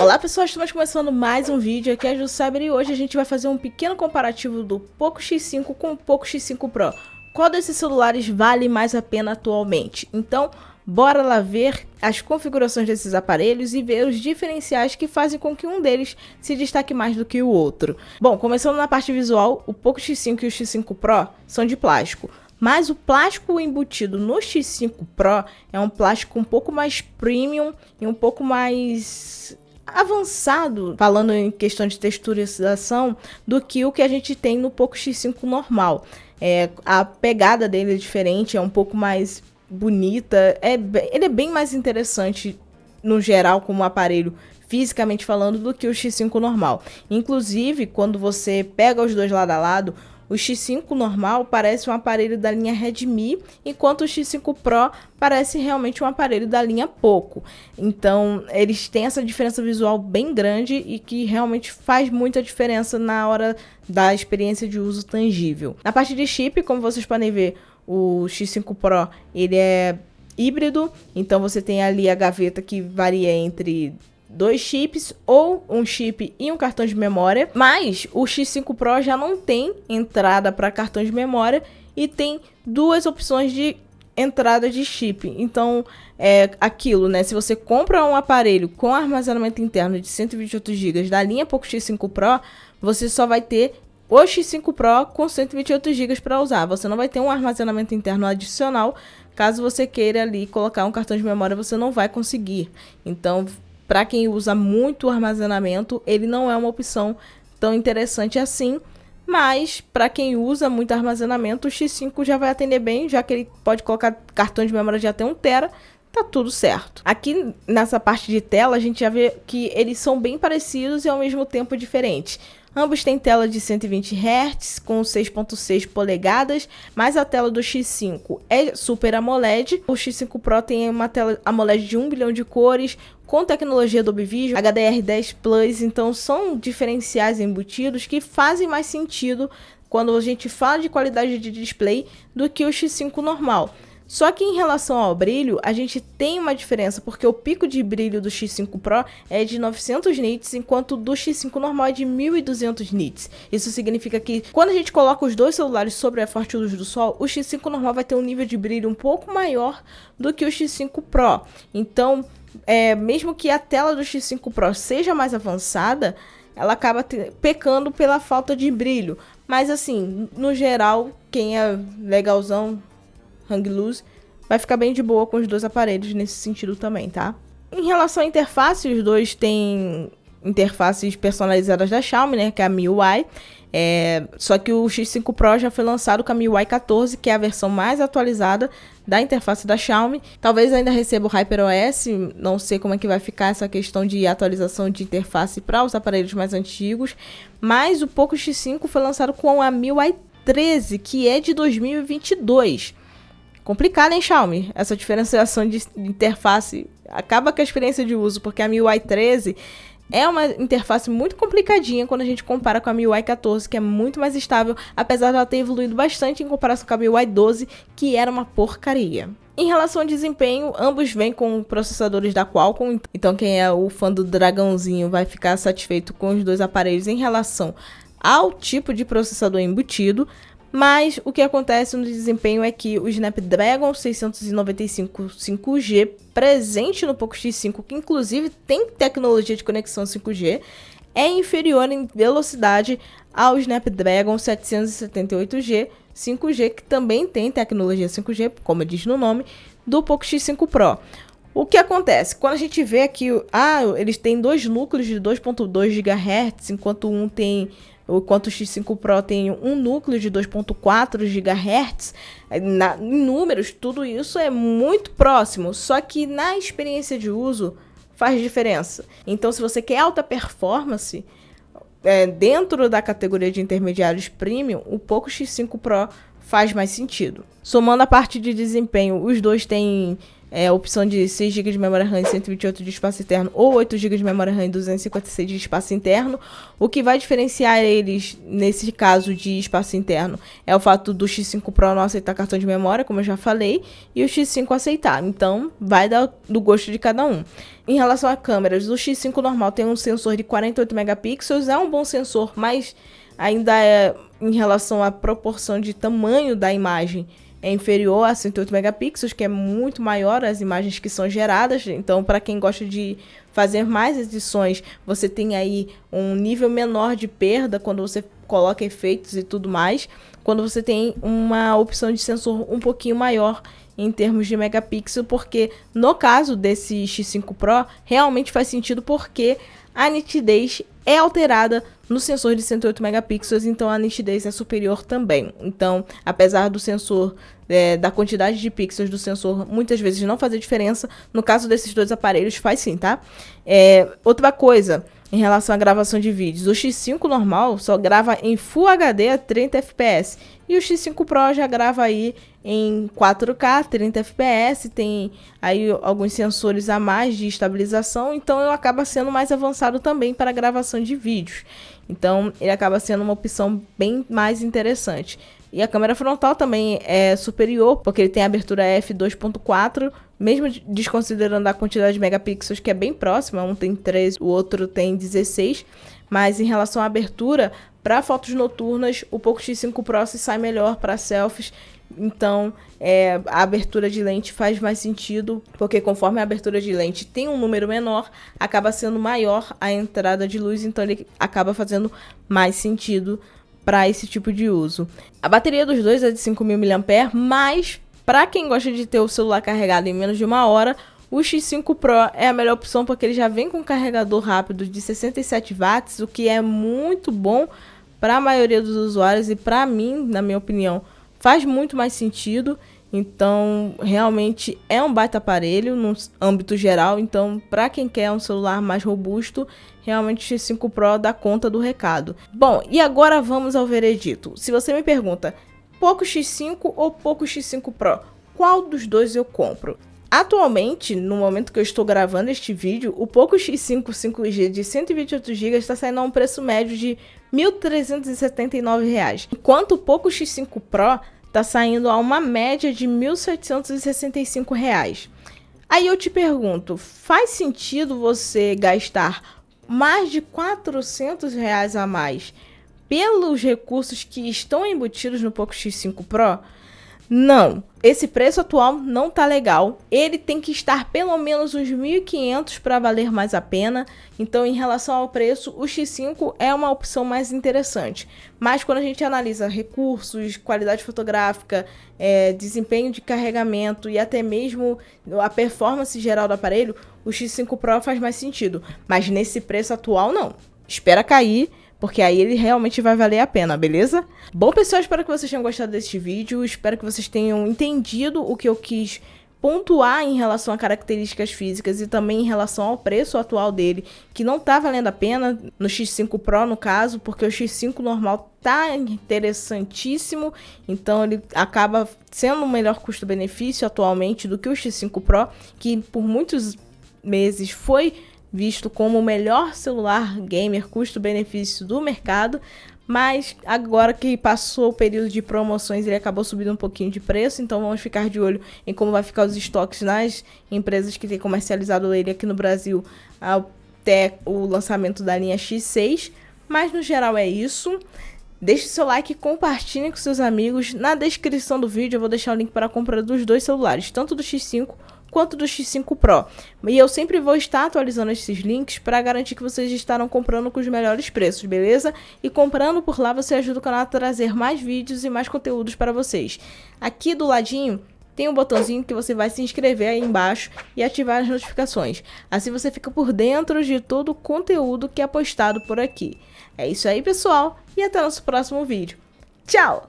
Olá pessoal, estamos começando mais um vídeo, aqui é a Jussaber e hoje a gente vai fazer um pequeno comparativo do Poco X5 com o Poco X5 Pro. Qual desses celulares vale mais a pena atualmente? Então, bora lá ver as configurações desses aparelhos e ver os diferenciais que fazem com que um deles se destaque mais do que o outro. Bom, começando na parte visual, o Poco X5 e o X5 Pro são de plástico. Mas o plástico embutido no X5 Pro é um plástico um pouco mais premium e um pouco mais avançado, falando em questão de texturização, do que o que a gente tem no Poco X5 normal. A pegada dele é diferente, é um pouco mais bonita, ele é bem mais interessante no geral como aparelho, fisicamente falando, do que o X5 normal. Inclusive, quando você pega os dois lado a lado, o X5 normal parece um aparelho da linha Redmi, enquanto o X5 Pro parece realmente um aparelho da linha Poco. Então, eles têm essa diferença visual bem grande e que realmente faz muita diferença na hora da experiência de uso tangível. Na parte de chip, como vocês podem ver, o X5 Pro ele é híbrido, então você tem ali a gaveta que varia entre 2 chips ou um chip e um cartão de memória, mas o X5 Pro já não tem entrada para cartão de memória e tem duas opções de entrada de chip. Então é aquilo, né? Se você compra um aparelho com armazenamento interno de 128 GB da linha Poco X5 Pro, você só vai ter o X5 Pro com 128 GB para usar. Você não vai ter um armazenamento interno adicional. Caso você queira ali colocar um cartão de memória, você não vai conseguir. Então, para quem usa muito armazenamento, ele não é uma opção tão interessante assim, mas para quem usa muito armazenamento, o X5 já vai atender bem, já que ele pode colocar cartão de memória de até 1 TB, tá tudo certo. Aqui nessa parte de tela, a gente já vê que eles são bem parecidos e ao mesmo tempo diferentes. Ambos têm tela de 120 Hz com 6.6 polegadas, mas a tela do X5 é Super AMOLED. O X5 Pro tem uma tela AMOLED de 1 bilhão de cores, com tecnologia Dolby Vision, HDR10 Plus, então são diferenciais embutidos que fazem mais sentido quando a gente fala de qualidade de display do que o X5 normal. Só que em relação ao brilho, a gente tem uma diferença, porque o pico de brilho do X5 Pro é de 900 nits, enquanto o do X5 normal é de 1200 nits. Isso significa que quando a gente coloca os dois celulares sobre a forte luz do sol, o X5 normal vai ter um nível de brilho um pouco maior do que o X5 Pro. Então, mesmo que a tela do X5 Pro seja mais avançada, ela acaba pecando pela falta de brilho. Mas assim, no geral, quem é legalzão, hang loose, vai ficar bem de boa com os dois aparelhos nesse sentido também, tá? Em relação à interface, os dois têm interfaces personalizadas da Xiaomi, né, que é a MIUI. Só que o X5 Pro já foi lançado com a MIUI 14, que é a versão mais atualizada da interface da Xiaomi. Talvez ainda receba o HyperOS, não sei como é que vai ficar essa questão de atualização de interface para os aparelhos mais antigos. Mas o Poco X5 foi lançado com a MIUI 13, que é de 2022. Complicado, hein, Xiaomi? Essa diferenciação de interface acaba com a experiência de uso, porque a MIUI 13 é uma interface muito complicadinha quando a gente compara com a MIUI 14, que é muito mais estável, apesar de ela ter evoluído bastante em comparação com a MIUI 12, que era uma porcaria. Em relação ao desempenho, ambos vêm com processadores da Qualcomm, então quem é o fã do dragãozinho vai ficar satisfeito com os dois aparelhos em relação ao tipo de processador embutido. Mas o que acontece no desempenho é que o Snapdragon 695 5G, presente no Poco X5, que inclusive tem tecnologia de conexão 5G, é inferior em velocidade ao Snapdragon 778G 5G, que também tem tecnologia 5G, como diz no nome, do Poco X5 Pro. O que acontece? Quando a gente vê aqui, eles têm dois núcleos de 2.2 GHz, enquanto o X5 Pro tem um núcleo de 2.4 GHz, em números, tudo isso é muito próximo, só que na experiência de uso faz diferença. Então, se você quer alta performance, dentro da categoria de intermediários premium, o Poco X5 Pro faz mais sentido. Somando a parte de desempenho, os dois têm a opção de 6 GB de memória RAM e 128 de espaço interno ou 8 GB de memória RAM e 256 de espaço interno. O que vai diferenciar eles, nesse caso de espaço interno, é o fato do X5 Pro não aceitar cartão de memória, como eu já falei, e o X5 aceitar. Então, vai do gosto de cada um. Em relação a câmeras, o X5 normal tem um sensor de 48 megapixels, é um bom sensor, mas ainda é, em relação à proporção de tamanho da imagem, é inferior a 108 megapixels, que é muito maior as imagens que são geradas. Então, para quem gosta de fazer mais edições, você tem aí um nível menor de perda quando você coloca efeitos e tudo mais, quando você tem uma opção de sensor um pouquinho maior em termos de megapixel, porque no caso desse X5 Pro, realmente faz sentido porque a nitidez é alterada no sensor de 108 megapixels, então a nitidez é superior também. Então, apesar do sensor, da quantidade de pixels do sensor muitas vezes não fazer diferença, no caso desses dois aparelhos faz sim, tá? Outra coisa, em relação à gravação de vídeos, o X5 normal só grava em Full HD a 30 fps e o X5 Pro já grava aí em 4K 30 fps, tem aí alguns sensores a mais de estabilização, então ele acaba sendo mais avançado também para a gravação de vídeos. Então ele acaba sendo uma opção bem mais interessante. E a câmera frontal também é superior, porque ele tem a abertura f2.4, mesmo desconsiderando a quantidade de megapixels, que é bem próxima, um tem 13, o outro tem 16, mas em relação à abertura, para fotos noturnas, o Poco X5 Pro se sai melhor para selfies. Então, a abertura de lente faz mais sentido, porque conforme a abertura de lente tem um número menor, acaba sendo maior a entrada de luz, então ele acaba fazendo mais sentido para esse tipo de uso. A bateria dos dois é de 5.000 mAh, mas para quem gosta de ter o celular carregado em menos de 1 hora, o X5 Pro é a melhor opção, porque ele já vem com um carregador rápido de 67 watts, o que é muito bom para a maioria dos usuários e para mim, na minha opinião, faz muito mais sentido. Então, realmente é um baita aparelho no âmbito geral. Então, para quem quer um celular mais robusto, realmente o X5 Pro dá conta do recado. Bom, e agora vamos ao veredito. Se você me pergunta, Poco X5 ou Poco X5 Pro, qual dos dois eu compro? Atualmente, no momento que eu estou gravando este vídeo, o Poco X5 5G de 128 GB está saindo a um preço médio de R$ 1.379, enquanto o Poco X5 Pro está saindo a uma média de R$ 1.765. Aí eu te pergunto, faz sentido você gastar mais de R$ 400 a mais pelos recursos que estão embutidos no Poco X5 Pro? Não, esse preço atual não tá legal. Ele tem que estar pelo menos uns 1.500 para valer mais a pena. Então, em relação ao preço, o X5 é uma opção mais interessante. Mas quando a gente analisa recursos, qualidade fotográfica, desempenho de carregamento e até mesmo a performance geral do aparelho, o X5 Pro faz mais sentido. Mas nesse preço atual, não. Espera cair, porque aí ele realmente vai valer a pena, beleza? Bom, pessoal, espero que vocês tenham gostado deste vídeo. Espero que vocês tenham entendido o que eu quis pontuar em relação a características físicas e também em relação ao preço atual dele, que não tá valendo a pena no X5 Pro, no caso, porque o X5 normal tá interessantíssimo, então ele acaba sendo um melhor custo-benefício atualmente do que o X5 Pro, que por muitos meses foi visto como o melhor celular gamer custo-benefício do mercado, mas agora que passou o período de promoções, ele acabou subindo um pouquinho de preço, então vamos ficar de olho em como vai ficar os estoques nas empresas que têm comercializado ele aqui no Brasil até o lançamento da linha X6, mas no geral é isso. Deixe seu like, compartilhe com seus amigos. Na descrição do vídeo eu vou deixar o link para a compra dos dois celulares, tanto do X5 quanto do X5 Pro. E eu sempre vou estar atualizando esses links para garantir que vocês estarão comprando com os melhores preços, beleza? E comprando por lá você ajuda o canal a trazer mais vídeos e mais conteúdos para vocês. Aqui do ladinho tem um botãozinho que você vai se inscrever aí embaixo e ativar as notificações. Assim você fica por dentro de todo o conteúdo que é postado por aqui. É isso aí, pessoal, e até nosso próximo vídeo. Tchau!